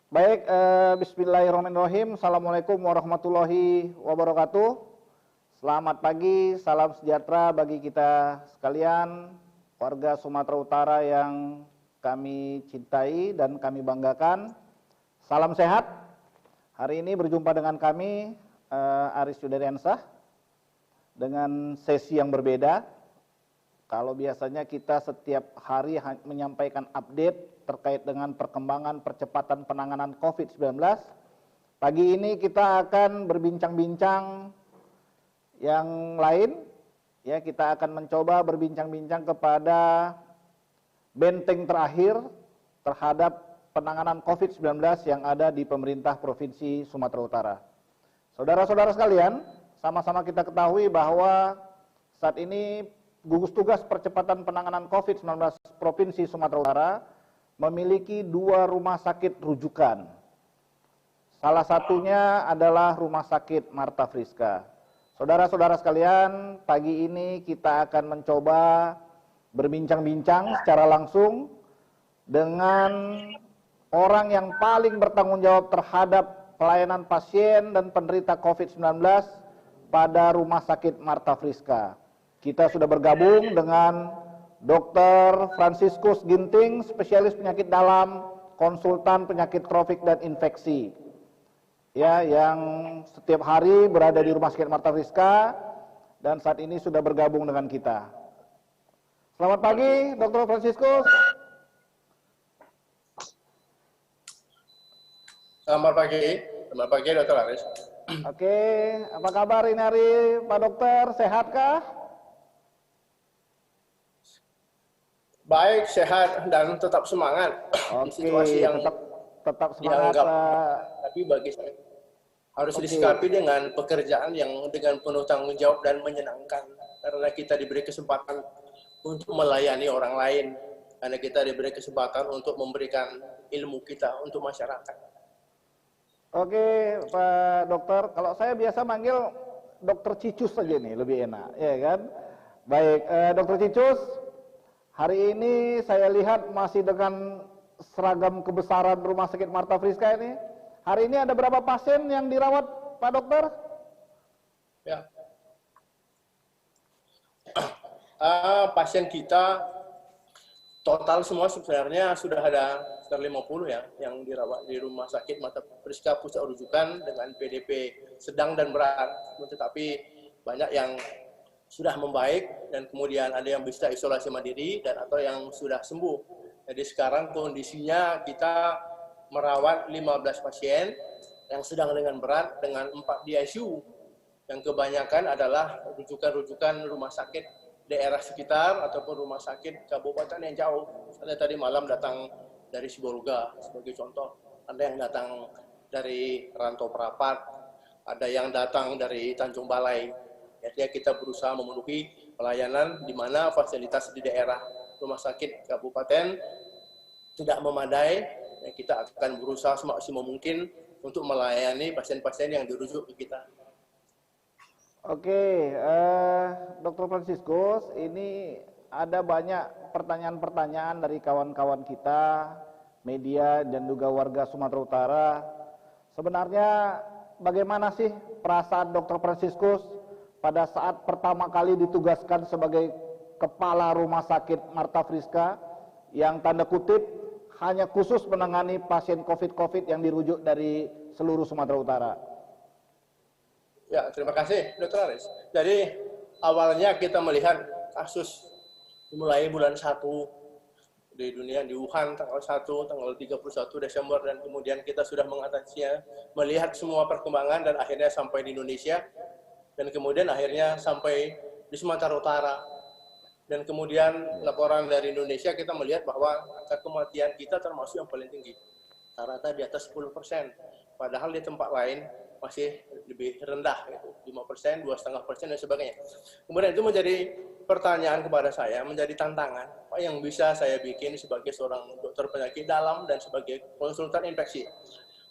Baik, bismillahirrahmanirrahim. Assalamualaikum warahmatullahi wabarakatuh. Selamat pagi, salam sejahtera bagi kita sekalian, warga Sumatera Utara yang kami cintai dan kami banggakan. Salam sehat. Hari ini berjumpa dengan kami, Aris Yudariansah, dengan sesi yang berbeda. Kalau biasanya kita setiap hari menyampaikan update terkait dengan perkembangan percepatan penanganan COVID-19, pagi ini kita akan berbincang-bincang yang lain. Ya, kita akan mencoba berbincang-bincang kepada benteng terakhir terhadap penanganan COVID-19 yang ada di pemerintah Provinsi Sumatera Utara. Saudara-saudara sekalian, sama-sama kita ketahui bahwa saat ini gugus tugas percepatan penanganan COVID-19 Provinsi Sumatera Utara memiliki 2 rumah sakit rujukan. Salah satunya adalah Rumah Sakit Marta Friska. Saudara-saudara sekalian, pagi ini kita akan mencoba berbincang-bincang secara langsung dengan orang yang paling bertanggung jawab terhadap pelayanan pasien dan penderita COVID-19 pada Rumah Sakit Marta Friska. Kita sudah bergabung dengan Dr. Franciscus Ginting, spesialis penyakit dalam, konsultan penyakit tropik dan infeksi. Ya, yang setiap hari berada di Rumah Sakit Marta Friska dan saat ini sudah bergabung dengan kita. Selamat pagi, Dr. Franciscus. Selamat pagi Dr. Aris. Oke, apa kabar ini hari Pak Dokter? Sehatkah? Baik, sehat dan tetap semangat. Oke, Di situasi yang tetap semangat. Tapi bagi saya harus disikapi dengan pekerjaan yang dengan penuh tanggung jawab dan menyenangkan, karena kita diberi kesempatan untuk melayani orang lain, karena kita diberi kesempatan untuk memberikan ilmu kita untuk masyarakat. Oke, Pak Dokter, kalau saya biasa manggil Dokter Cicus saja nih, lebih enak, ya kan? Baik, Dokter Cicus, hari ini saya lihat masih dengan seragam kebesaran Rumah Sakit Marta Friska ini. Hari ini ada berapa pasien yang dirawat, Pak Dokter? Ya. Pasien kita total semua sebenarnya sudah ada sekitar 50 ya yang dirawat di Rumah Sakit Marta Friska pusat rujukan dengan PDP sedang dan berat, tetapi banyak yang sudah membaik dan kemudian ada yang bisa isolasi mandiri dan atau yang sudah sembuh. Jadi sekarang kondisinya kita merawat 15 pasien yang sedang dengan berat dengan 4 di ICU. Yang kebanyakan adalah rujukan-rujukan rumah sakit daerah sekitar ataupun rumah sakit kabupaten yang jauh. Ada tadi malam datang dari Sibolga sebagai contoh. Ada yang datang dari Rantau Perapat, ada yang datang dari Tanjung Balai. Jadi kita berusaha memenuhi pelayanan di mana fasilitas di daerah rumah sakit kabupaten tidak memadai. Kita akan berusaha semaksimal mungkin untuk melayani pasien-pasien yang dirujuk ke kita. Oke, Dr. Franciscus, ini ada banyak pertanyaan-pertanyaan dari kawan-kawan kita, media dan juga warga Sumatera Utara. Sebenarnya bagaimana sih perasaan Dr. Franciscus pada saat pertama kali ditugaskan sebagai kepala Rumah Sakit Marta Friska yang tanda kutip hanya khusus menangani pasien COVID yang dirujuk dari seluruh Sumatera Utara? Ya, terima kasih Dr. Aris. Jadi awalnya kita melihat kasus mulai bulan 1 di dunia di Wuhan tanggal 1, tanggal 31 Desember dan kemudian kita sudah mengatasinya, melihat semua perkembangan dan akhirnya sampai di Indonesia dan kemudian akhirnya sampai di Sumatera Utara. Dan kemudian laporan dari Indonesia kita melihat bahwa angka kematian kita termasuk yang paling tinggi. Rata-rata di atas 10%. Padahal di tempat lain masih lebih rendah, 5%, 2,5% dan sebagainya. Kemudian itu menjadi pertanyaan kepada saya, menjadi tantangan. Apa yang bisa saya bikin sebagai seorang dokter penyakit dalam dan sebagai konsultan infeksi?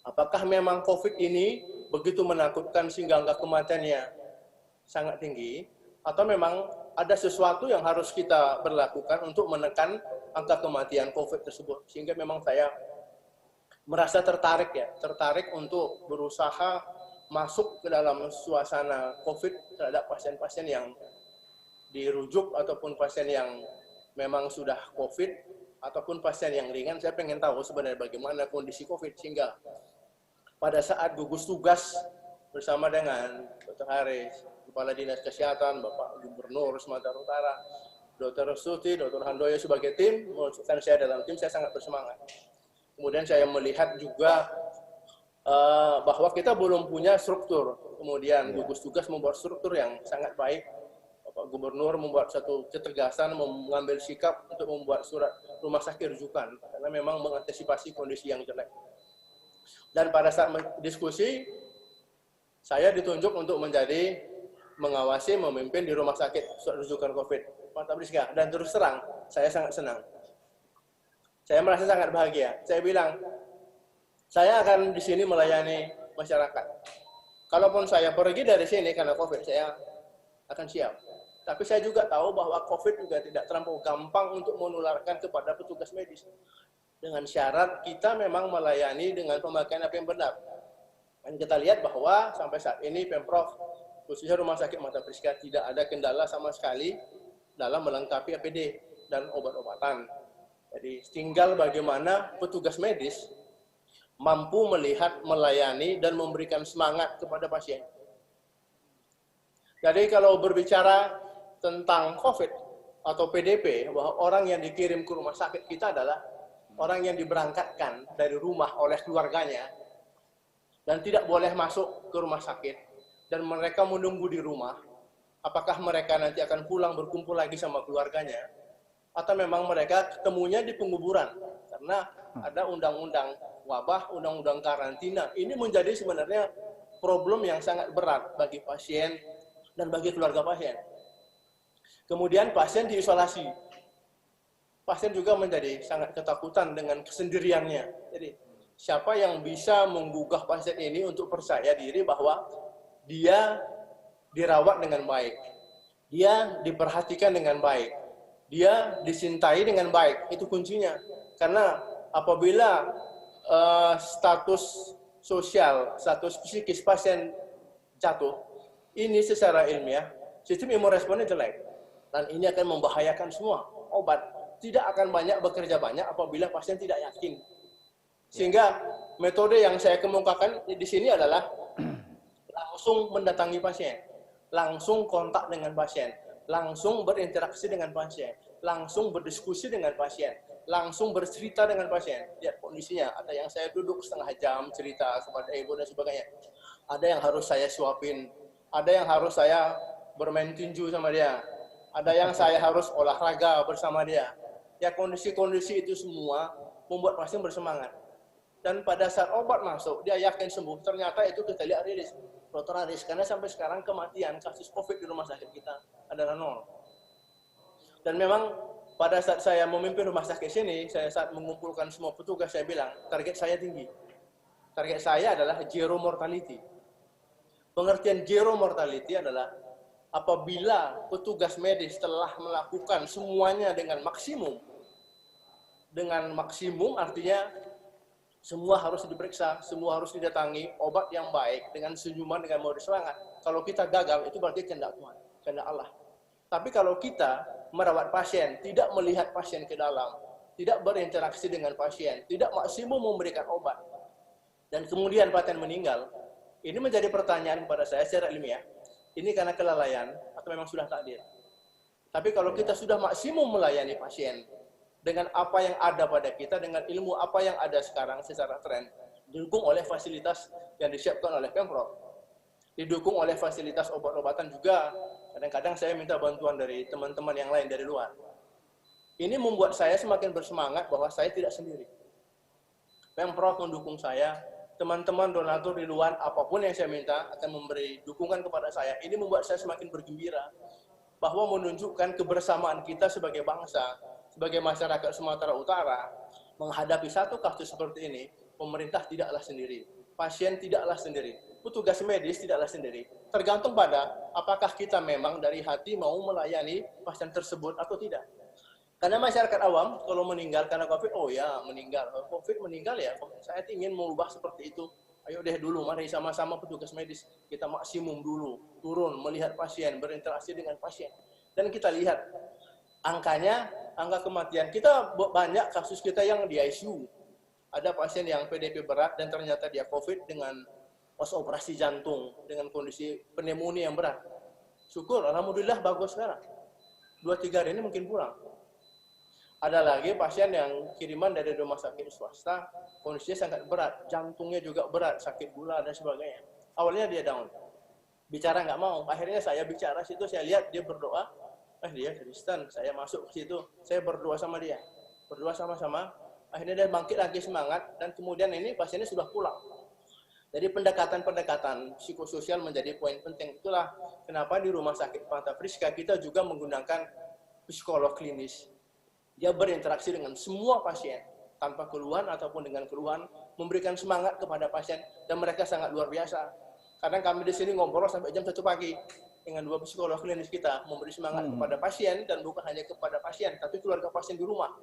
Apakah memang COVID ini begitu menakutkan sehingga angka kematiannya sangat tinggi? Atau memang ada sesuatu yang harus kita berlakukan untuk menekan angka kematian COVID tersebut? Sehingga memang saya merasa tertarik untuk berusaha masuk ke dalam suasana COVID terhadap pasien-pasien yang dirujuk ataupun pasien yang memang sudah COVID ataupun pasien yang ringan. Saya pengen tahu sebenarnya bagaimana kondisi COVID, sehingga pada saat gugus tugas bersama dengan Dr. Haris, Kepala Dinas Kesehatan, Bapak Gubernur Sumatera Utara, Dr. Suti, Dr. Handoyo sebagai tim, memasukkan saya dalam tim, saya sangat bersemangat. Kemudian saya melihat juga bahwa kita belum punya struktur. Kemudian gugus tugas membuat struktur yang sangat baik. Bapak Gubernur membuat satu ketegasan, mengambil sikap untuk membuat surat rumah sakit rujukan, karena memang mengantisipasi kondisi yang jelek. Dan pada saat diskusi, saya ditunjuk untuk menjadi mengawasi, memimpin di rumah sakit rujukan COVID, Mata Priska. Dan terus terang, saya sangat senang. Saya merasa sangat bahagia. Saya bilang, saya akan di sini melayani masyarakat. Kalaupun saya pergi dari sini karena COVID, saya akan siap. Tapi saya juga tahu bahwa COVID juga tidak terlampau gampang untuk menularkan kepada petugas medis. Dengan syarat kita memang melayani dengan pemakaian apa yang benar. Dan kita lihat bahwa sampai saat ini Pemprov, khususnya Rumah Sakit Mata Priska, tidak ada kendala sama sekali dalam melengkapi APD dan obat-obatan. Jadi tinggal bagaimana petugas medis mampu melihat, melayani, dan memberikan semangat kepada pasien. Jadi kalau berbicara tentang COVID atau PDP, bahwa orang yang dikirim ke rumah sakit kita adalah orang yang diberangkatkan dari rumah oleh keluarganya dan tidak boleh masuk ke rumah sakit, dan mereka menunggu di rumah. Apakah mereka nanti akan pulang berkumpul lagi sama keluarganya, atau memang mereka ketemunya di penguburan? Karena ada undang-undang wabah, undang-undang karantina. Ini menjadi sebenarnya problem yang sangat berat bagi pasien dan bagi keluarga pasien. Kemudian pasien diisolasi. Pasien juga menjadi sangat ketakutan dengan kesendiriannya. Jadi siapa yang bisa menggugah pasien ini untuk percaya diri bahwa dia dirawat dengan baik, dia diperhatikan dengan baik, dia dicintai dengan baik. Itu kuncinya. Karena apabila status sosial, status psikis pasien jatuh, ini secara ilmiah, sistem imun responnya jelek. Dan ini akan membahayakan semua. Obat tidak akan bekerja banyak apabila pasien tidak yakin. Sehingga metode yang saya kemukakan di sini adalah langsung mendatangi pasien, langsung kontak dengan pasien, langsung berinteraksi dengan pasien, langsung berdiskusi dengan pasien, langsung bercerita dengan pasien. Lihat kondisinya, ada yang saya duduk setengah jam cerita kepada ibu dan sebagainya. Ada yang harus saya suapin, ada yang harus saya bermain tinju sama dia, ada yang saya harus olahraga bersama dia. Ya, kondisi-kondisi itu semua membuat pasien bersemangat. Dan pada saat obat masuk, dia yakin sembuh. Ternyata itu kita lihat rilis, Dr. Haris, karena sampai sekarang kematian kasus COVID di rumah sakit kita adalah 0. Dan memang pada saat saya memimpin rumah sakit sini, saya saat mengumpulkan semua petugas, saya bilang, target saya tinggi. Target saya adalah zero mortality. Pengertian zero mortality adalah apabila petugas medis telah melakukan semuanya dengan maksimum. Dengan maksimum artinya semua harus diperiksa, semua harus didatangi, obat yang baik, dengan senyuman, dengan modus semangat. Kalau kita gagal, itu berarti kehendak Tuhan, kehendak Allah. Tapi kalau kita merawat pasien, tidak melihat pasien ke dalam, tidak berinteraksi dengan pasien, tidak maksimum memberikan obat, dan kemudian pasien meninggal, ini menjadi pertanyaan kepada saya secara ilmiah. Ini karena kelalaian atau memang sudah takdir? Tapi kalau kita sudah maksimum melayani pasien dengan apa yang ada pada kita, dengan ilmu apa yang ada sekarang secara tren, didukung oleh fasilitas yang disiapkan oleh Pemprov, didukung oleh fasilitas obat-obatan juga. Kadang-kadang saya minta bantuan dari teman-teman yang lain dari luar. Ini membuat saya semakin bersemangat bahwa saya tidak sendiri. Pemprov mendukung saya, teman-teman donatur di luar, apapun yang saya minta akan memberi dukungan kepada saya. Ini membuat saya semakin bergembira bahwa menunjukkan kebersamaan kita sebagai bangsa, sebagai masyarakat Sumatera Utara, menghadapi satu kasus seperti ini. Pemerintah tidaklah sendiri, pasien tidaklah sendiri, petugas medis tidaklah sendiri. Tergantung pada apakah kita memang dari hati mau melayani pasien tersebut atau tidak. Karena masyarakat awam kalau meninggal karena COVID, oh ya meninggal, COVID meninggal ya, saya ingin mengubah seperti itu. Ayo deh dulu, mari sama-sama petugas medis, kita maksimum dulu, turun, melihat pasien, berinteraksi dengan pasien. Dan kita lihat angkanya, angka kematian, kita banyak kasus kita yang di ICU. Ada pasien yang PDP berat dan ternyata dia COVID dengan operasi jantung, dengan kondisi pneumonia yang berat. Syukur, alhamdulillah bagus sekarang. 2-3 hari ini mungkin pulang. Ada lagi pasien yang kiriman dari rumah sakit swasta, kondisinya sangat berat, jantungnya juga berat, sakit gula dan sebagainya. Awalnya dia down, bicara nggak mau. Akhirnya saya bicara situ, saya lihat dia berdoa, dia Kristen, saya masuk ke situ, saya berdoa sama dia, berdoa sama-sama. Akhirnya dia bangkit lagi semangat, dan kemudian ini pasiennya sudah pulang. Jadi pendekatan-pendekatan psikososial menjadi poin penting. Itulah kenapa di Rumah Sakit Mata Friska kita juga menggunakan psikolog klinis. Dia berinteraksi dengan semua pasien tanpa keluhan ataupun dengan keluhan, memberikan semangat kepada pasien, dan mereka sangat luar biasa. Kadang kami di sini ngobrol sampai jam 1 pagi dengan 2 psikolog klinis kita, memberi semangat kepada pasien, dan bukan hanya kepada pasien, tapi keluarga pasien di rumah.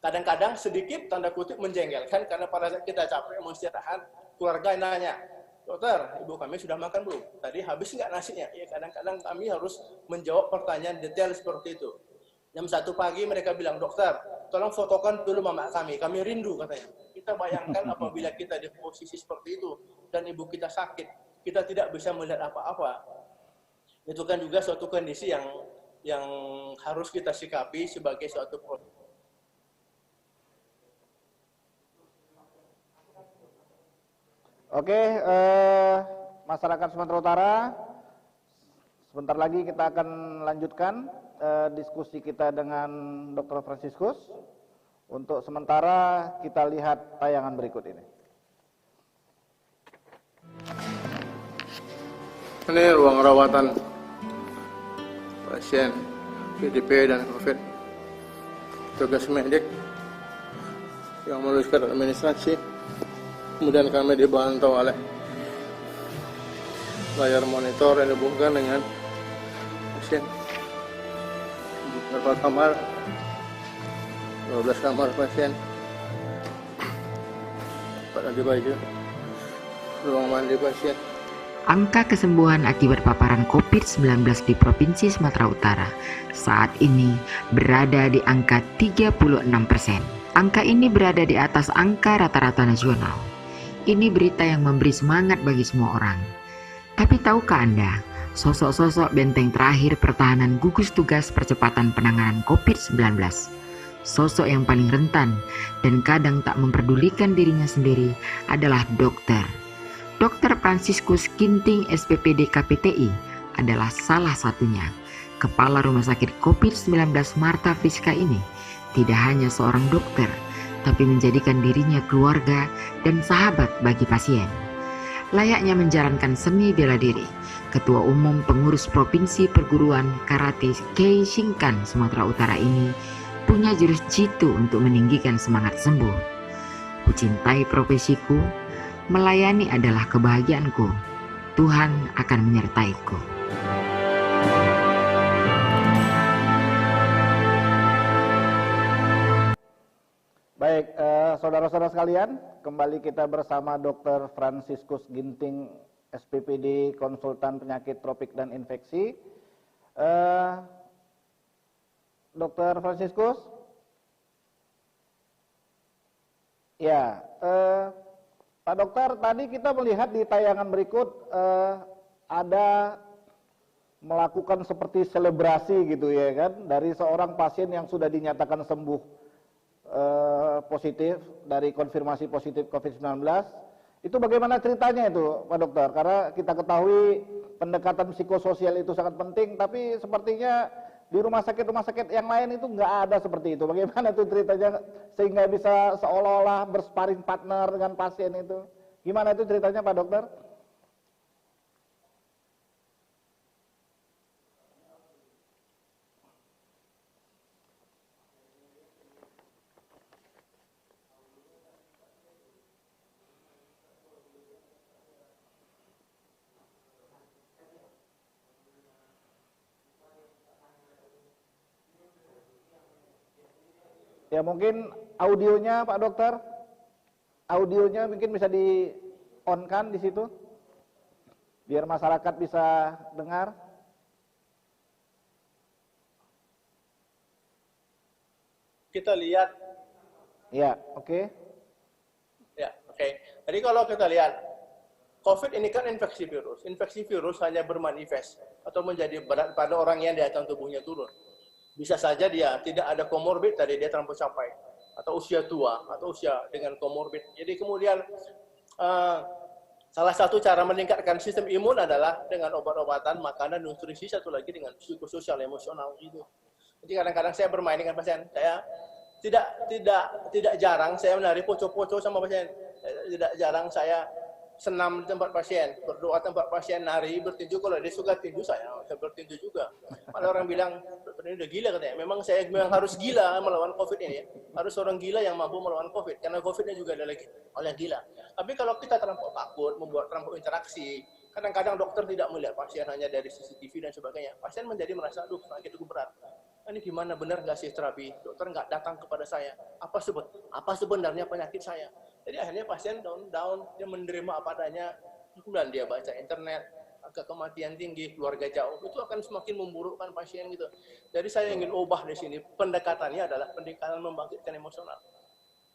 Kadang-kadang sedikit tanda kutip menjengkelkan karena pada saat kita capek mau istirahat, keluarga nanya, dokter, ibu kami sudah makan belum? Tadi habis nggak nasinya? Ya, kadang-kadang kami harus menjawab pertanyaan detail seperti itu. Jam 1 pagi mereka bilang, dokter, tolong fotokan dulu mama kami rindu katanya. Kita bayangkan apabila kita di posisi seperti itu, dan ibu kita sakit, kita tidak bisa melihat apa-apa. Itu kan juga suatu kondisi yang harus kita sikapi sebagai suatu proses. Oke, masyarakat Sumatera Utara, sebentar lagi kita akan lanjutkan diskusi kita dengan Dr. Franciscus. Untuk sementara kita lihat tayangan berikut ini. Ini ruang rawatan pasien PDP dan COVID. Tugas medik yang menuliskan administrasi. Kemudian kami dibantu oleh layar monitor yang dihubungkan dengan pasien. Berapa kamar? 12 kamar pasien. 4 ganti baju. Ruang mandi pasien. Angka kesembuhan akibat paparan COVID-19 di Provinsi Sumatera Utara saat ini berada di angka 36%. Angka ini berada di atas angka rata-rata nasional. Ini berita yang memberi semangat bagi semua orang. Tapi tahukah Anda, sosok-sosok benteng terakhir pertahanan gugus tugas percepatan penanganan COVID-19, sosok yang paling rentan dan kadang tak memperdulikan dirinya sendiri adalah dokter. Dr. Franciscus Ginting SPPD KPTI adalah salah satunya. Kepala Rumah Sakit COVID-19 Mata Friska ini tidak hanya seorang dokter, tapi menjadikan dirinya keluarga dan sahabat bagi pasien. Layaknya menjalankan seni bela diri, Ketua Umum Pengurus Provinsi Perguruan Karate Kei Shinkan Sumatera Utara ini punya jurus jitu untuk meninggikan semangat sembuh. Kucintai profesiku, melayani adalah kebahagiaanku. Tuhan akan menyertaiku. Baik, saudara-saudara sekalian, kembali kita bersama Dr. Franciscus Ginting, SPPD, konsultan penyakit tropik dan infeksi. Dr. Franciscus, ya, Pak Dokter, tadi kita melihat di tayangan berikut ada melakukan seperti selebrasi gitu ya kan, dari seorang pasien yang sudah dinyatakan sembuh positif dari konfirmasi positif COVID-19. Itu bagaimana ceritanya itu Pak Dokter? Karena kita ketahui pendekatan psikososial itu sangat penting, tapi sepertinya di rumah sakit yang lain itu nggak ada seperti itu. Bagaimana itu ceritanya sehingga bisa seolah-olah bersparing partner dengan pasien itu? Gimana itu ceritanya Pak Dokter? Ya mungkin audionya Pak Dokter, audionya mungkin bisa di-on-kan di situ, biar masyarakat bisa dengar. Kita lihat. Ya, oke. Ya, oke. Jadi kalau kita lihat, COVID ini kan infeksi virus. Infeksi virus hanya bermanifest atau menjadi berat pada orang yang daya tahan tubuhnya turun. Bisa saja dia tidak ada komorbid, tadi dia terlampau capai, atau usia tua, atau usia dengan komorbid. Jadi kemudian salah satu cara meningkatkan sistem imun adalah dengan obat-obatan, makanan, nutrisi, satu lagi dengan psikososial, emosional gitu. Jadi kadang-kadang saya bermain dengan pasien, saya tidak jarang saya menari poco-poco sama pasien, tidak jarang saya senam di tempat pasien, berdoa tempat pasien, nari, bertinju. Kalau dia suka tinju, saya bertinju juga. Ada orang bilang, dokter ini udah gila katanya. Memang saya harus gila melawan COVID ini. Ya. Harus orang gila yang mampu melawan COVID. Karena COVID-nya juga ada lagi orang gila. Tapi kalau kita terlampau takut, membuat terlampau interaksi, kadang-kadang dokter tidak melihat pasien hanya dari CCTV dan sebagainya. Pasien menjadi merasa, aduh sakit itu berat. Ini gimana, benar nggak sih terapi? Dokter nggak datang kepada saya. Apa sebenarnya penyakit saya? Jadi akhirnya pasien down, dia menerima apa adanya, kemudian dia baca internet, angka kematian tinggi, keluarga jauh, itu akan semakin memburukkan pasien gitu. Jadi saya ingin ubah di sini, pendekatannya adalah pendekatan membangkitkan emosional.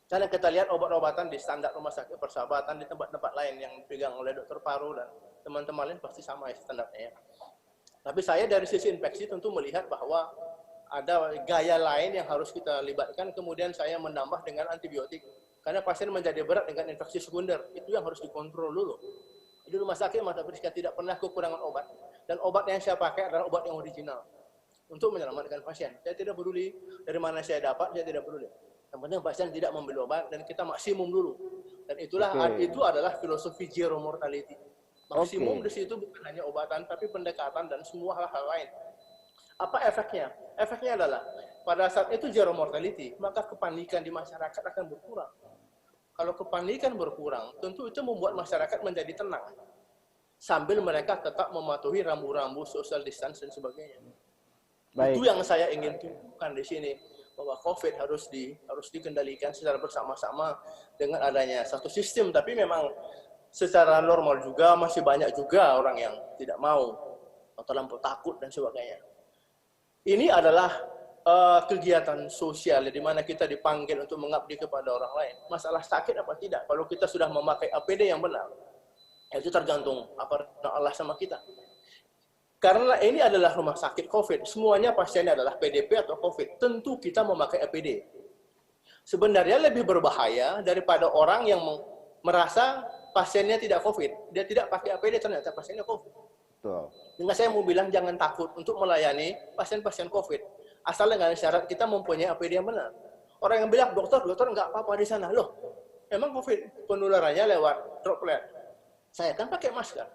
Karena kita lihat obat-obatan di standar rumah sakit persahabatan, di tempat-tempat lain yang dipegang oleh dokter paru dan teman-teman lain pasti sama ya standarnya. Tapi saya dari sisi infeksi tentu melihat bahwa ada gaya lain yang harus kita libatkan, kemudian saya menambah dengan antibiotik. Karena pasien menjadi berat dengan infeksi sekunder, itu yang harus dikontrol dulu. Di rumah sakit Mata Friska tidak pernah kekurangan obat. Dan obat yang saya pakai adalah obat yang original. Untuk menyelamatkan pasien. Saya tidak peduli dari mana saya dapat, saya tidak peduli. Yang penting pasien tidak membeli obat dan kita maksimum dulu. Dan itulah itu adalah filosofi zero mortality. Maksimum di situ bukan hanya obatan, tapi pendekatan dan semua hal-hal lain. Apa efeknya? Efeknya adalah pada saat itu zero mortality, maka kepanikan di masyarakat akan berkurang. Kalau kepanikan berkurang, tentu itu membuat masyarakat menjadi tenang. Sambil mereka tetap mematuhi rambu-rambu social distance dan sebagainya. Baik. Itu yang saya ingin tunjukkan di sini, bahwa COVID harus dikendalikan secara bersama-sama dengan adanya satu sistem. Tapi memang secara normal juga masih banyak juga orang yang tidak mau atau terlampau takut dan sebagainya. Ini adalah kegiatan sosial di mana kita dipanggil untuk mengabdi kepada orang lain. Masalah sakit apa tidak, kalau kita sudah memakai APD yang benar, itu tergantung apa Allah sama kita. Karena ini adalah rumah sakit COVID, semuanya pasiennya adalah PDP atau COVID, tentu kita memakai APD. Sebenarnya lebih berbahaya daripada orang yang merasa pasiennya tidak COVID, dia tidak pakai APD, ternyata pasiennya COVID. Betul. Dengan saya mau bilang jangan takut untuk melayani pasien-pasien COVID. Asal dengan syarat kita mempunyai APD yang benar. Orang yang bilang, dokter nggak apa-apa di sana. Loh, memang COVID penularannya lewat droplet. Saya kan pakai masker,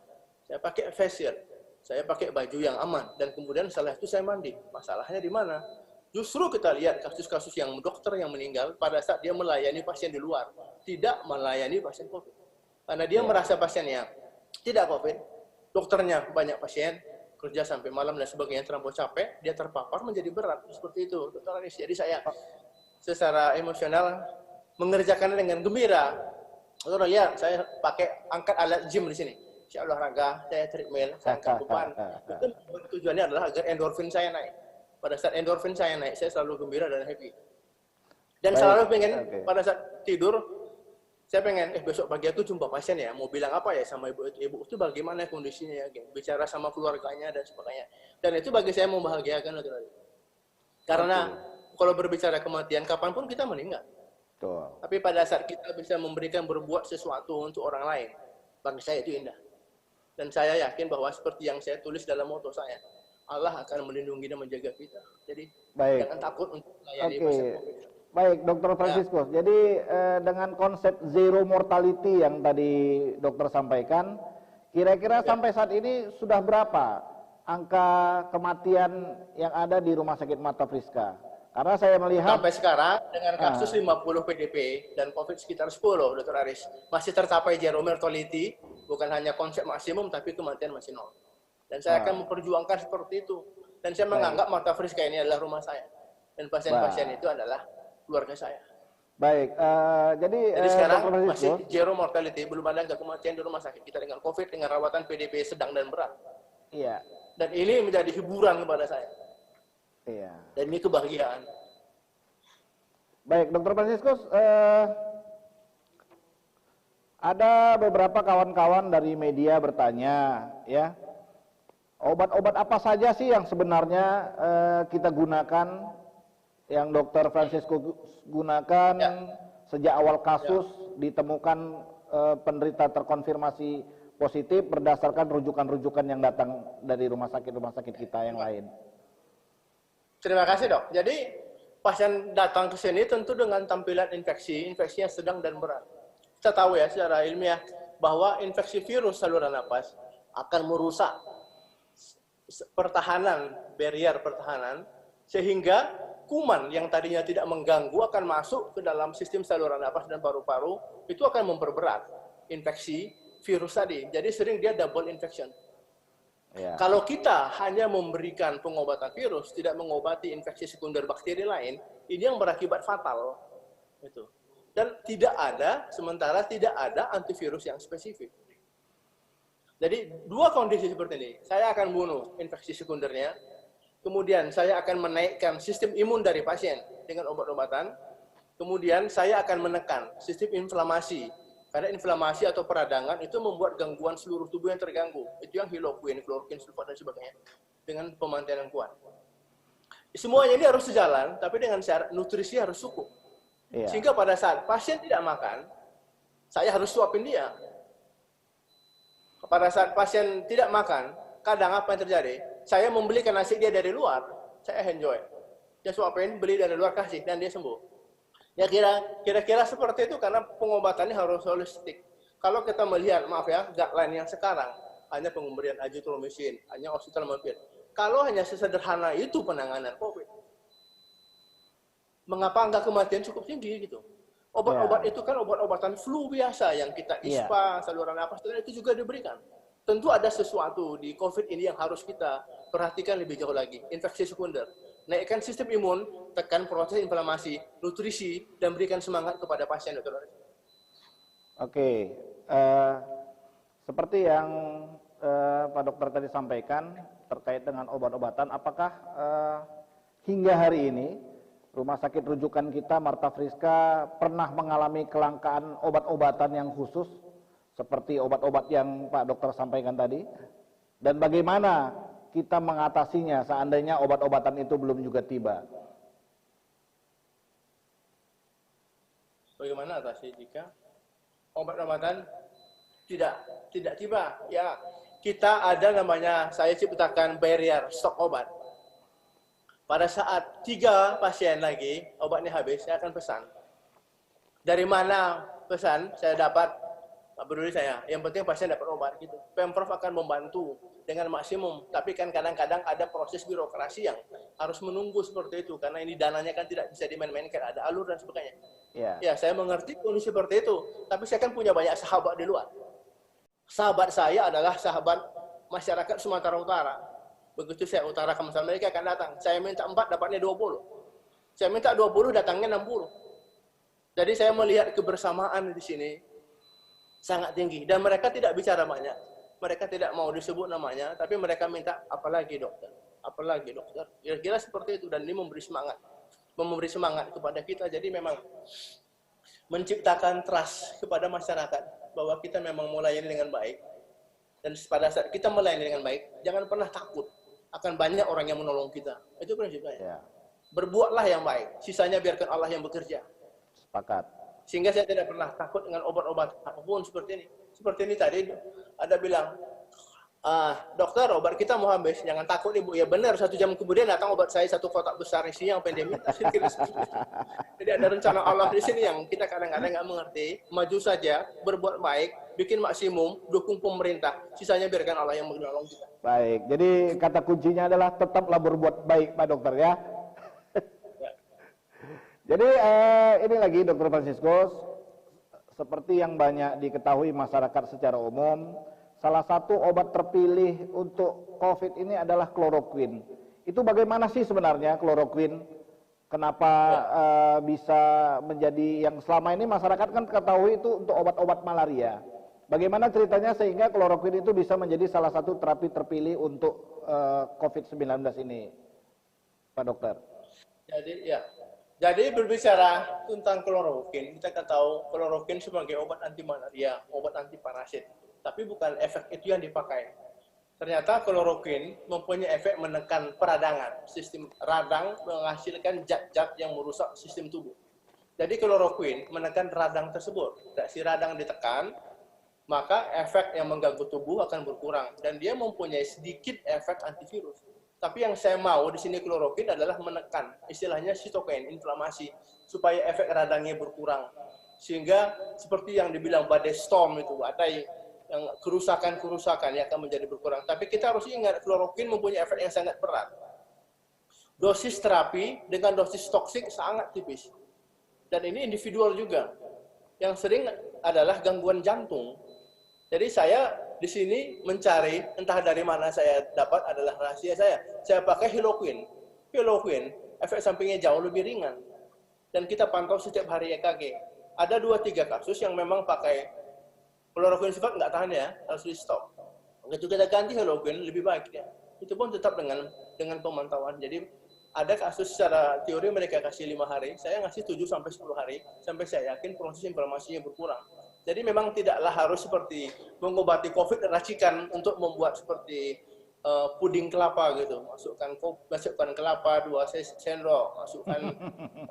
saya pakai face shield, saya pakai baju yang aman, dan kemudian setelah itu saya mandi. Masalahnya di mana? Justru kita lihat kasus-kasus yang dokter yang meninggal pada saat dia melayani pasien di luar, tidak melayani pasien COVID. Karena dia merasa pasiennya tidak COVID, dokternya banyak pasien, kerja sampai malam dan sebagainya, terlampau capek, dia terpapar menjadi berat. Seperti itu, Dr. Aris. Jadi saya secara emosional mengerjakannya dengan gembira. Dokter lihat, saya pakai angkat alat gym di sini. Saya olahraga, saya treadmill, saya angkat beban. Itu tujuannya adalah agar endorfin saya naik. Pada saat endorfin saya naik, saya selalu gembira dan happy. Dan selalu pengen pada saat tidur, saya pengen, besok pagi aku jumpa pasien ya, mau bilang apa ya sama ibu itu bagaimana kondisinya ya, bicara sama keluarganya dan sebagainya. Dan itu bagi saya membahagiakan. Karena kalau berbicara kematian, kapanpun kita meninggal. Betul. Tapi pada saat kita bisa berbuat sesuatu untuk orang lain, bagi saya itu indah. Dan saya yakin bahwa seperti yang saya tulis dalam moto saya, Allah akan melindungi dan menjaga kita. Jadi jangan takut untuk melayani pasien COVID. Baik, Dr. Franciscus. Ya. Jadi dengan konsep zero mortality yang tadi dokter sampaikan, kira-kira sampai saat ini sudah berapa angka kematian yang ada di Rumah Sakit Mata Friska? Karena saya melihat sampai sekarang dengan kasus 50 PDP dan COVID sekitar 10, Dr. Aris, masih tercapai zero mortality, bukan hanya konsep maksimum tapi kematian masih 0. Dan saya akan memperjuangkan seperti itu. Dan saya menganggap Mata Friska ini adalah rumah saya. Dan pasien-pasien itu adalah keluarga saya. Baik, jadi Sekarang Dr. Franciscus, masih zero mortality, belum ada angka kematian di rumah sakit kita dengan COVID dengan rawatan PDP sedang dan berat. iya, Dan ini menjadi hiburan kepada saya. iya. Dan ini kebahagiaan. Baik, Dr. Franciscus, ada beberapa kawan-kawan dari media bertanya, ya, obat-obat apa saja sih yang sebenarnya kita gunakan, yang Dr. Franciscus gunakan sejak awal kasus ditemukan penderita terkonfirmasi positif berdasarkan rujukan-rujukan yang datang dari rumah sakit kita yang lain. Terima kasih, Dok. Jadi pasien datang ke sini tentu dengan tampilan infeksinya sedang dan berat. Kita tahu ya secara ilmiah bahwa infeksi virus saluran napas akan merusak barrier pertahanan, sehingga kuman yang tadinya tidak mengganggu akan masuk ke dalam sistem saluran napas dan paru-paru, itu akan memperberat infeksi virus tadi. Jadi sering dia double infection. Ya. Kalau kita hanya memberikan pengobatan virus, tidak mengobati infeksi sekunder bakteri lain, ini yang berakibat fatal. Itu. Dan sementara tidak ada antivirus yang spesifik. Jadi dua kondisi seperti ini, saya akan bunuh infeksi sekundernya, kemudian saya akan menaikkan sistem imun dari pasien dengan obat-obatan, kemudian saya akan menekan sistem inflamasi. Karena inflamasi atau peradangan itu membuat gangguan seluruh tubuh yang terganggu. Itu yang hiloquin, kloroquine, sulfat, dan sebagainya. Dengan pemantian yang kuat. Semuanya ini harus sejalan, tapi dengan syarat nutrisi harus cukup. Iya. Sehingga pada saat pasien tidak makan, saya harus suapin dia. Pada saat pasien tidak makan, kadang apa yang terjadi? Saya membelikan nasi dia dari luar, saya enjoy. Dia suapin, beli dari luar, kasih, dan dia sembuh. Ya kira-kira seperti itu karena pengobatannya harus holistik. Kalau kita melihat, maaf ya, guideline yang sekarang hanya pemberian azitromisin, hanya oseltamivir. Kalau hanya sesederhana itu penanganan COVID, mengapa angka kematian cukup tinggi gitu? Obat-obat itu kan obat-obatan flu biasa yang kita ISPA, saluran napas, itu juga diberikan. Tentu ada sesuatu di COVID ini yang harus kita perhatikan lebih jauh lagi. Infeksi sekunder. Naikkan sistem imun, tekan proses inflamasi, nutrisi, dan berikan semangat kepada pasien, Dr. Oke, seperti yang Pak Dokter tadi sampaikan terkait dengan obat-obatan, apakah hingga hari ini rumah sakit rujukan kita Marta Friska pernah mengalami kelangkaan obat-obatan yang khusus seperti obat-obat yang Pak Dokter sampaikan tadi? Dan bagaimana kita mengatasinya seandainya obat-obatan itu belum juga tiba? Bagaimana atasi jika obat-obatan tidak tiba? Ya, kita ada namanya, saya ciptakan barrier stok obat. Pada saat 3 pasien lagi obatnya habis, saya akan pesan. Dari mana pesan? Saya dapat, tak peduli saya. Yang penting pasien dapat obat gitu. Pemprov akan membantu dengan maksimum, tapi kan kadang-kadang ada proses birokrasi yang harus menunggu seperti itu karena ini dananya kan tidak bisa dimain-mainkan, ada alur dan sebagainya. Ya, saya mengerti kondisi seperti itu, tapi saya kan punya banyak sahabat di luar. Sahabat saya adalah sahabat masyarakat Sumatera Utara. Begitu saya utarakan masalah mereka akan datang. Saya minta 4, dapatnya 20. Saya minta 20, datangnya 60. Jadi saya melihat kebersamaan di sini sangat tinggi dan mereka tidak bicara banyak. Mereka tidak mau disebut namanya, tapi mereka minta apalagi dokter, apalagi dokter. Kira-kira seperti itu dan ini memberi semangat kepada kita. Jadi memang menciptakan trust kepada masyarakat bahwa kita memang melayani dengan baik. Dan pada saat kita melayani dengan baik, jangan pernah takut akan banyak orang yang menolong kita. Itu prinsipnya. Ya. Berbuatlah yang baik, sisanya biarkan Allah yang bekerja. Sepakat. Sehingga saya tidak pernah takut dengan obat-obat apapun seperti ini. Seperti ini tadi ada bilang, dokter obat kita mau habis, jangan takut ibu. Ya benar, 1 jam kemudian datang obat saya 1 kotak besar isinya yang pandemi. Jadi ada rencana Allah di sini yang kita kadang-kadang nggak mengerti. Maju saja, berbuat baik, bikin maksimum, dukung pemerintah. Sisanya biarkan Allah yang menolong kita. Baik, jadi kata kuncinya adalah tetaplah berbuat baik, Pak Dokter ya. Jadi ini lagi Dr. Franciscus, seperti yang banyak diketahui masyarakat secara umum, salah satu obat terpilih untuk COVID ini adalah kloroquine. Itu bagaimana sih sebenarnya kloroquine? kenapa bisa menjadi yang selama ini masyarakat kan ketahui itu untuk obat-obat malaria. Bagaimana ceritanya sehingga kloroquine itu bisa menjadi salah satu terapi terpilih untuk COVID-19 ini, Pak Dokter? Jadi berbicara tentang kloroquine, kita kan tahu kloroquine sebagai obat anti malaria, obat anti parasit. Tapi bukan efek itu yang dipakai. Ternyata kloroquine mempunyai efek menekan peradangan. Sistem radang menghasilkan zat-zat yang merusak sistem tubuh. Jadi kloroquine menekan radang tersebut. Si radang ditekan, maka efek yang mengganggu tubuh akan berkurang. Dan dia mempunyai sedikit efek antivirus. Tapi yang saya mau di sini kloroquine adalah menekan, istilahnya sitokin, inflamasi, supaya efek radangnya berkurang. Sehingga seperti yang dibilang badai storm itu, badai yang kerusakan-kerusakan yang akan menjadi berkurang. Tapi kita harus ingat, kloroquine mempunyai efek yang sangat berat. Dosis terapi dengan dosis toksik sangat tipis. Dan ini individual juga. Yang sering adalah gangguan jantung. Jadi saya di sini mencari, entah dari mana saya dapat adalah rahasia saya. Saya pakai Hiloquin. Hiloquin, efek sampingnya jauh lebih ringan. Dan kita pantau setiap hari EKG. Ada 2-3 kasus yang memang pakai kloroquine sifat nggak tahan ya, harus di stop. Begitu kita ganti Hiloquin, lebih baik ya. Itu pun tetap dengan pemantauan. Jadi ada kasus secara teori mereka kasih 5 hari, saya ngasih 7-10 hari, sampai saya yakin proses inflamasinya berkurang. Jadi memang tidaklah harus seperti mengobati COVID racikan untuk membuat seperti puding kelapa gitu. Masukkan kelapa 2 sendok, masukkan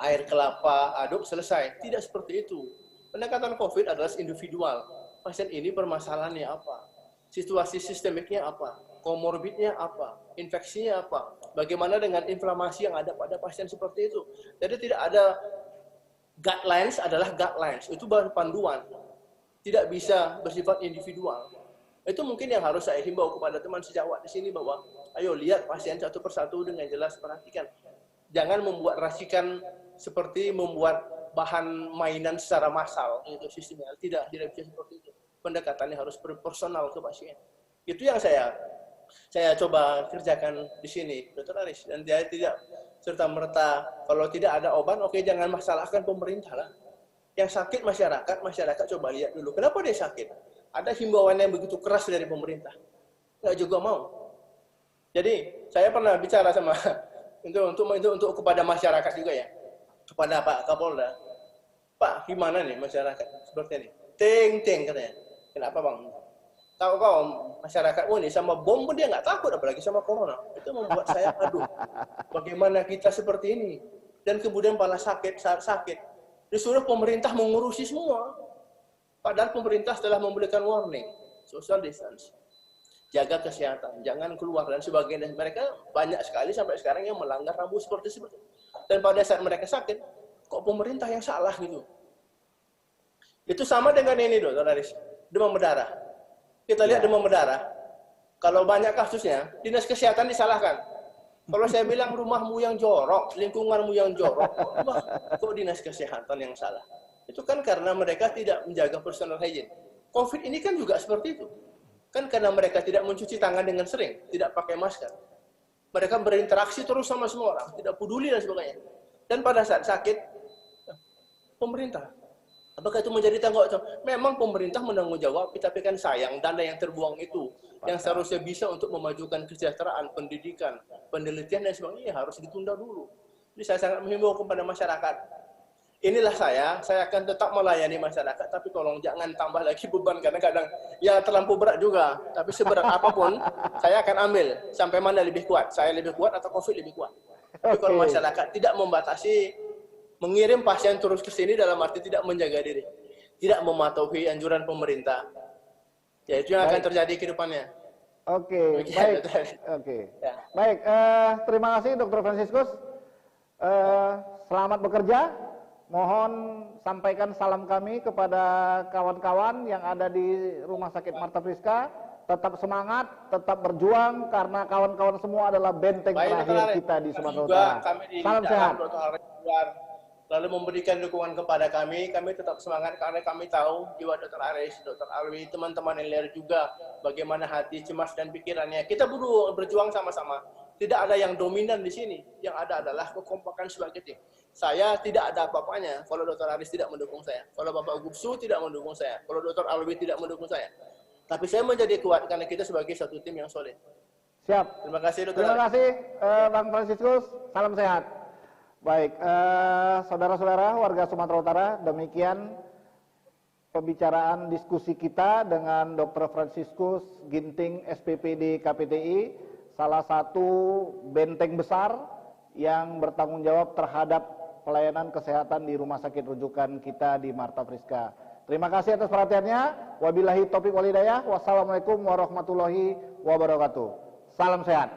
air kelapa, aduk, selesai. Tidak seperti itu. Pendekatan COVID adalah individual. Pasien ini permasalahannya apa? Situasi sistemiknya apa? Komorbidnya apa? Infeksinya apa? Bagaimana dengan inflamasi yang ada pada pasien seperti itu? Jadi tidak ada guidelines adalah guidelines. Itu baru panduan. Tidak bisa bersifat individual. Itu mungkin yang harus saya himbau kepada teman sejawat di sini bahwa ayo lihat pasien satu persatu dengan jelas, perhatikan. Jangan membuat racikan seperti membuat bahan mainan secara massal itu sistemnya. Tidak bisa seperti itu. Pendekatannya harus personal ke pasien. Itu yang saya coba kerjakan di sini, Dr. Aris. Dan dia tidak serta-merta kalau tidak ada obat, oke, jangan masalahkan pemerintah lah. Yang sakit masyarakat coba lihat dulu. Kenapa dia sakit? Ada himbauan yang begitu keras dari pemerintah. Nggak juga mau. Jadi saya pernah bicara sama untuk kepada masyarakat juga ya, kepada Pak Kapolda. Pak, gimana nih masyarakat seperti ini? Ting katanya. Kenapa bang? Tahu kau masyarakat ini sama bom pun dia nggak takut, apalagi sama corona. Itu membuat saya aduh, bagaimana kita seperti ini? Dan kemudian malah saat sakit. Disuruh pemerintah mengurusi semua. Padahal pemerintah telah memberikan warning, social distance, jaga kesehatan, jangan keluar dan sebagainya. Mereka banyak sekali sampai sekarang yang melanggar rambu seperti itu. Dan pada saat mereka sakit, kok pemerintah yang salah gitu? Itu sama dengan ini, Dr. Aris, demam berdarah. Kita lihat demam berdarah. Kalau banyak kasusnya, dinas kesehatan disalahkan. Kalau saya bilang rumahmu yang jorok, lingkunganmu yang jorok, kok dinas kesehatan yang salah? Itu kan karena mereka tidak menjaga personal hygiene. COVID ini kan juga seperti itu. Kan karena mereka tidak mencuci tangan dengan sering, tidak pakai masker. Mereka berinteraksi terus sama semua orang, tidak peduli dan sebagainya. Dan pada saat sakit, pemerintah. Apakah itu menjadi tanggung jawab? Memang pemerintah menanggung jawab, tapi kan sayang dana yang terbuang itu, yang seharusnya bisa untuk memajukan kesejahteraan, pendidikan, penelitian dan sebagainya harus ditunda dulu. Jadi saya sangat menghimbau kepada masyarakat. Inilah saya akan tetap melayani masyarakat, tapi tolong jangan tambah lagi beban, kadang-kadang ya terlampau berat juga. Tapi seberat apapun, saya akan ambil sampai mana lebih kuat. Saya lebih kuat atau COVID lebih kuat. Tapi kalau masyarakat tidak membatasi, mengirim pasien terus ke sini dalam arti tidak menjaga diri, tidak mematuhi anjuran pemerintah, ya itu yang akan terjadi ke depannya. Oke, baik. Ya. Baik, terima kasih Dr. Franciscus. Selamat bekerja. Mohon sampaikan salam kami kepada kawan-kawan yang ada di Rumah Sakit Marta Friska. Tetap semangat, tetap berjuang karena kawan-kawan semua adalah benteng terakhir kita di Sumatera Utara. Salam sehat. Lalu memberikan dukungan kepada kami tetap semangat karena kami tahu jiwa Dr. Aris, Dr. Alwi, teman-teman yang lain juga bagaimana hati cemas dan pikirannya. Kita berjuang sama-sama. Tidak ada yang dominan di sini. Yang ada adalah kekompakan sebagai tim. Saya tidak ada apa-apanya kalau Dr. Aris tidak mendukung saya. Kalau Bapak Gupsu tidak mendukung saya. Kalau Dr. Alwi tidak mendukung saya. Tapi saya menjadi kuat karena kita sebagai satu tim yang solid. Siap. Terima kasih Dr. Terima kasih Bang Franciscus. Salam sehat. Baik, saudara-saudara warga Sumatera Utara, demikian pembicaraan diskusi kita dengan Dr. Franciscus Ginting, SPPD KPTI, salah satu benteng besar yang bertanggung jawab terhadap pelayanan kesehatan di rumah sakit rujukan kita di Marta Friska. Terima kasih atas perhatiannya. Wabillahi taufiq wal hidayah. Wassalamualaikum warahmatullahi wabarakatuh. Salam sehat.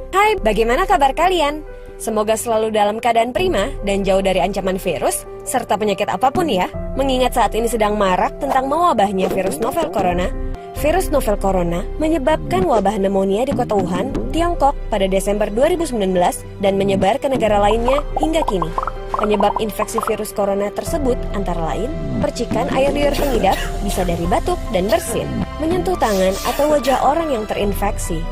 Hai, bagaimana kabar kalian? Semoga selalu dalam keadaan prima dan jauh dari ancaman virus serta penyakit apapun ya. Mengingat saat ini sedang marak tentang mewabahnya virus novel corona. Virus novel corona menyebabkan wabah pneumonia di kota Wuhan, Tiongkok pada Desember 2019 dan menyebar ke negara lainnya hingga kini. Penyebab infeksi virus corona tersebut antara lain percikan air liur pengidap bisa dari batuk dan bersin, menyentuh tangan atau wajah orang yang terinfeksi,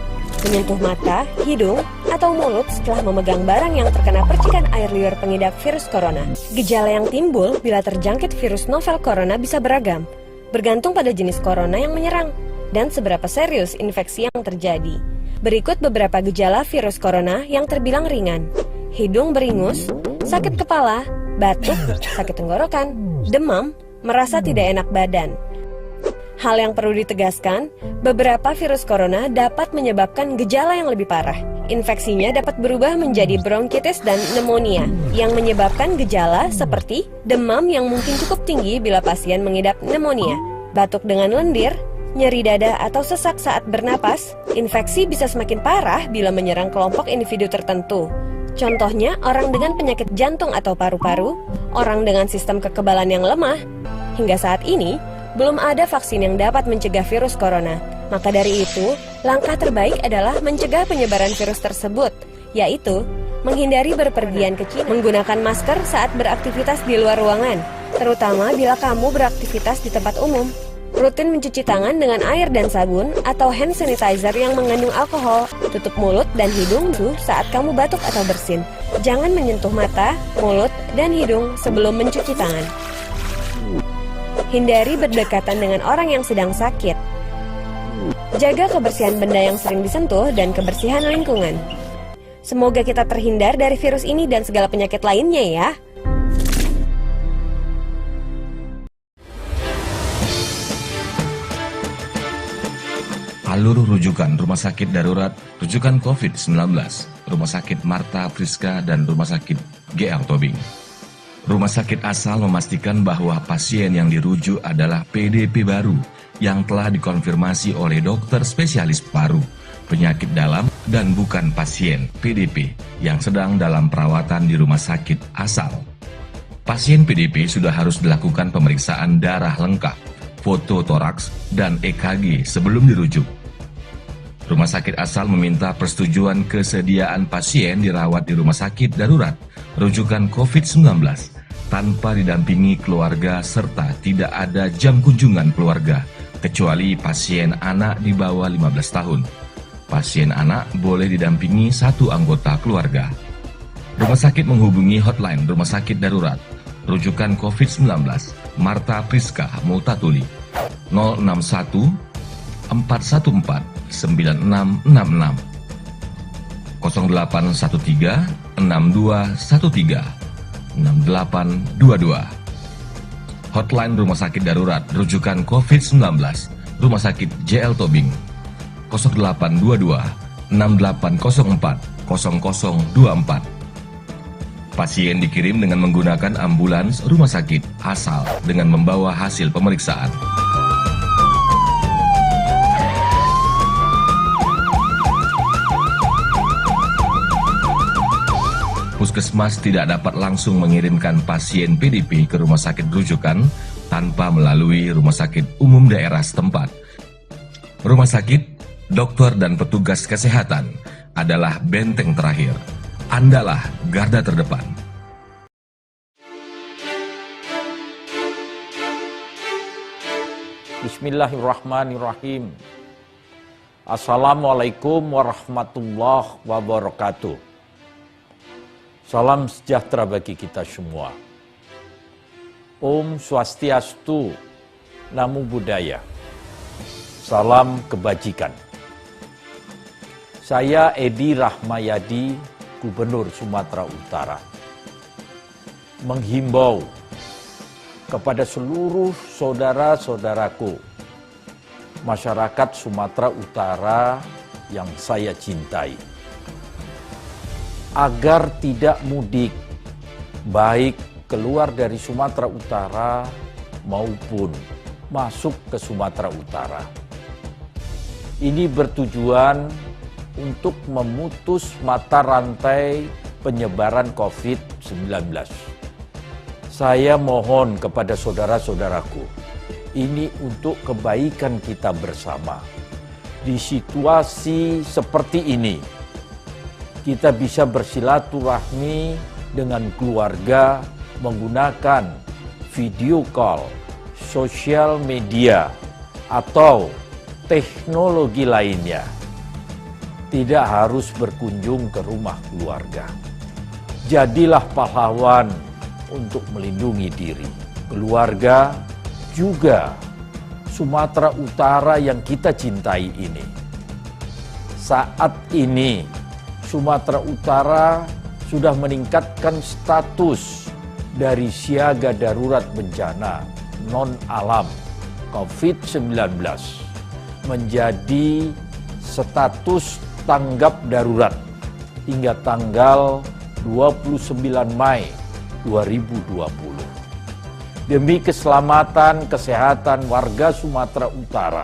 menyentuh mata, hidung, atau mulut setelah memegang barang yang terkena percikan air liur pengidap virus corona. Gejala yang timbul bila terjangkit virus novel corona bisa beragam, bergantung pada jenis corona yang menyerang dan seberapa serius infeksi yang terjadi. Berikut beberapa gejala virus corona yang terbilang ringan: hidung beringus, sakit kepala, batuk, sakit tenggorokan, demam, merasa tidak enak badan. Hal yang perlu ditegaskan, beberapa virus corona dapat menyebabkan gejala yang lebih parah. Infeksinya dapat berubah menjadi bronkitis dan pneumonia, yang menyebabkan gejala seperti demam yang mungkin cukup tinggi bila pasien mengidap pneumonia, batuk dengan lendir, nyeri dada atau sesak saat bernapas. Infeksi bisa semakin parah bila menyerang kelompok individu tertentu. Contohnya, orang dengan penyakit jantung atau paru-paru, orang dengan sistem kekebalan yang lemah. Hingga saat ini, belum ada vaksin yang dapat mencegah virus corona. Maka dari itu, langkah terbaik adalah mencegah penyebaran virus tersebut, yaitu menghindari berpergian ke Cina, menggunakan masker saat beraktivitas di luar ruangan, terutama bila kamu beraktivitas di tempat umum. Rutin mencuci tangan dengan air dan sabun atau hand sanitizer yang mengandung alkohol. Tutup mulut dan hidung saat kamu batuk atau bersin. Jangan menyentuh mata, mulut, dan hidung sebelum mencuci tangan. Hindari berdekatan dengan orang yang sedang sakit. Jaga kebersihan benda yang sering disentuh dan kebersihan lingkungan. Semoga kita terhindar dari virus ini dan segala penyakit lainnya ya. Alur rujukan Rumah Sakit Darurat Rujukan COVID-19, Rumah Sakit Marta Friska dan Rumah Sakit GL Tobing. Rumah sakit asal memastikan bahwa pasien yang dirujuk adalah PDP baru yang telah dikonfirmasi oleh dokter spesialis paru, penyakit dalam, dan bukan pasien PDP yang sedang dalam perawatan di rumah sakit asal. Pasien PDP sudah harus dilakukan pemeriksaan darah lengkap, foto toraks, dan EKG sebelum dirujuk. Rumah sakit asal meminta persetujuan kesediaan pasien dirawat di rumah sakit darurat rujukan COVID-19 tanpa didampingi keluarga serta tidak ada jam kunjungan keluarga, kecuali pasien anak di bawah 15 tahun. Pasien anak boleh didampingi satu anggota keluarga. Rumah sakit menghubungi hotline Rumah Sakit Darurat Rujukan COVID-19 Marta Friska Multatuli 061 414 9666 0813 6213 6822. Hotline Rumah Sakit Darurat Rujukan COVID-19 Rumah Sakit JL Tobing 0822 6804 0024. Pasien dikirim dengan menggunakan ambulans rumah sakit asal dengan membawa hasil pemeriksaan. puskesmas tidak dapat langsung mengirimkan pasien PDP ke rumah sakit rujukan tanpa melalui rumah sakit umum daerah setempat. Rumah sakit, dokter dan petugas kesehatan adalah benteng terakhir. Andalah garda terdepan. Bismillahirrahmanirrahim. Assalamualaikum warahmatullahi wabarakatuh. Salam sejahtera bagi kita semua. Om Swastiastu, Namo Buddhaya. Salam kebajikan. Saya Edi Rahmayadi, Gubernur Sumatera Utara, menghimbau kepada seluruh saudara-saudaraku, masyarakat Sumatera Utara yang saya cintai, agar tidak mudik, baik keluar dari Sumatera Utara maupun masuk ke Sumatera Utara. Ini bertujuan untuk memutus mata rantai penyebaran COVID-19. Saya mohon kepada saudara-saudaraku, ini untuk kebaikan kita bersama. Di situasi seperti ini, kita bisa bersilaturahmi dengan keluarga menggunakan video call, sosial media, atau teknologi lainnya. Tidak harus berkunjung ke rumah keluarga. Jadilah pahlawan untuk melindungi diri, keluarga, juga Sumatera Utara yang kita cintai ini. Saat ini, Sumatera Utara sudah meningkatkan status dari siaga darurat bencana non-alam COVID-19 menjadi status tanggap darurat hingga tanggal 29 Mei 2020. Demi keselamatan kesehatan warga Sumatera Utara,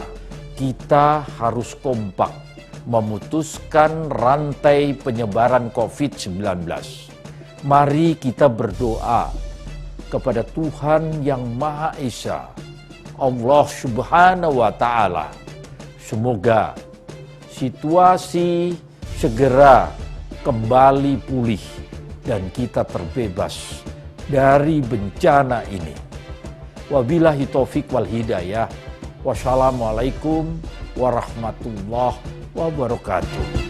kita harus kompak memutuskan rantai penyebaran COVID-19. Mari kita berdoa kepada Tuhan yang Maha Esa, Allah Subhanahu wa Ta'ala. Semoga situasi segera kembali pulih dan kita terbebas dari bencana ini. Wabillahi taufik wal hidayah. Wassalamualaikum warahmatullahi wabarakatuh.